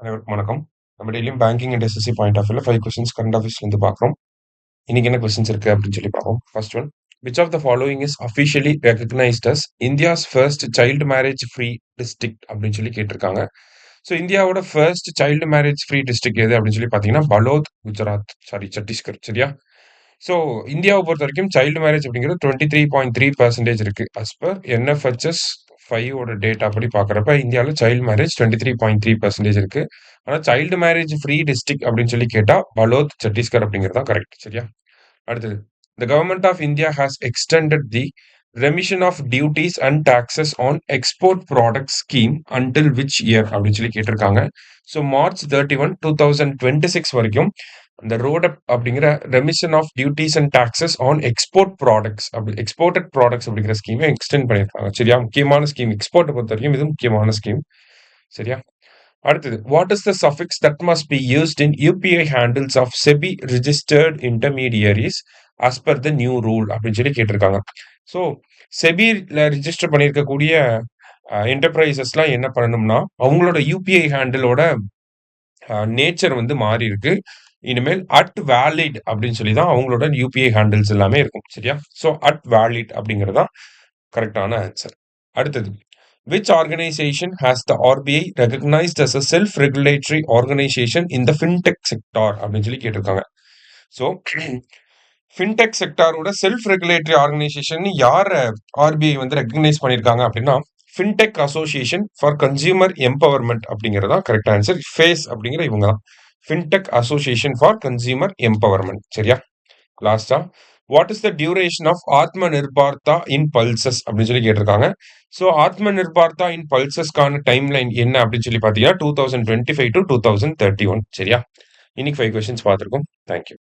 அனைவருக்கும் வணக்கம். நம்ம டெய்லியும் banking and SSC point of வியூல 5 கொஸ்டின்ஸ் கரண்ட் அஃபேர்ஸ்ல இருந்து பார்க்குறோம். இன்னைக்கு என்ன கொஸ்டின்ஸ் இருக்கு அப்படின்னு சொல்லி பார்ப்போம். First one, which of the following is officially recognised as India's first child marriage free district அப்படின்னு சொல்லி கேட்டிருக்காங்க. ஸோ இந்தியாவோட first child marriage free district எது அப்படின்னு சொல்லி பார்த்தீங்கன்னா பலோத், குஜராத், சத்தீஸ்கர். சரியா? ஸோ இந்தியாவை பொறுத்த வரைக்கும் சைல்டு மேரேஜ் அப்படிங்கிறது 23.3% இருக்கு. அஸ் பர் என்எஃப்ஹெச்எஸ் 5 ஓட டேட்டா படி பார்க்குறப்ப இந்தியாவில் சைல்டு மேரேஜ் 23.3% இருக்கு. ஆனால் சைல்டு மேரேஜ் ஃப்ரீ டிஸ்ட்ரிக்ட் அப்படின்னு சொல்லி கேட்டால் பலோத், சத்தீஸ்கர் அப்படிங்கிறது தான் கரெக்ட். சரியா? அடுத்தது, the government of India has extended the remission of duties and taxes on export product scheme until which year அப்படின்னு சொல்லி கேட்டிருக்காங்க. ஸோ மார்ச் 31, 2026 வரைக்கும் அந்த ரோடப் அப்படிங்கிற remission of duties and taxes on export products exported products அப்படிங்கிற ஸ்கீமை extend பண்ணியிருக்காங்க. சரியா? முக்கியமான ஸ்கீம், எக்ஸ்போர்ட்டை பொறுத்த வரைக்கும் இது முக்கியமான ஸ்கீம். சரியா? அடுத்தது, what is the suffix that must be used in UPI handles of SEBI registered intermediaries as per the new rule அப்படின்னு சொல்லி கேட்டிருக்காங்க. ஸோ செபியில் ரிஜிஸ்டர் பண்ணியிருக்கக்கூடிய என்டர்பிரைசஸ்லாம் என்ன பண்ணணும்னா அவங்களோட யூபிஐ ஹேண்டிலோட நேச்சர் வந்து மாறி இருக்கு. இனிமேல் அட் வேலிட் அப்படின்னு சொல்லி தான் அவங்களோட யூபிஐ ஹேண்டில்ஸ் எல்லாமே இருக்கும். சரியா? ஸோ அட் வேலிட் அப்படிங்கிறது தான் கரெக்டான ஆன்சர். அடுத்தது, which organisation has the RBI recognised as a self regulatory organisation in the fintech sector அப்படின்னு சொல்லி கேட்டிருக்காங்க. ஸோ ஃபின்டெக் செக்டாரோட செல்ஃப் ரெகுலேட்டரி ஆர்கனைசேஷன் யார் ஆர்பிஐ வந்து ரெகக்னைஸ் பண்ணியிருக்காங்க அப்படின்னா fintech association for consumer empowerment அப்படிங்கிறது தான் கரெக்ட் ஆன்சர். ஃபேஸ் அப்படிங்கிற இவங்க தான் fintech association for consumer empowerment. சரியா? லாஸ்டா, what is the duration of Atma Nirbharta in pulses அப்படின்னு சொல்லி கேட்டிருக்காங்க. ஸோ ஆத்ம நிர்பார்த்தா இன் பல்சஸ்க்கான டைம் லைன் என்ன அப்படின்னு சொல்லி பார்த்தீங்கன்னா 2025 to 2031. சரியா? இன்னைக்கு 5 கொஸ்டின்ஸ் பார்த்துருக்கோம். தேங்க்யூ.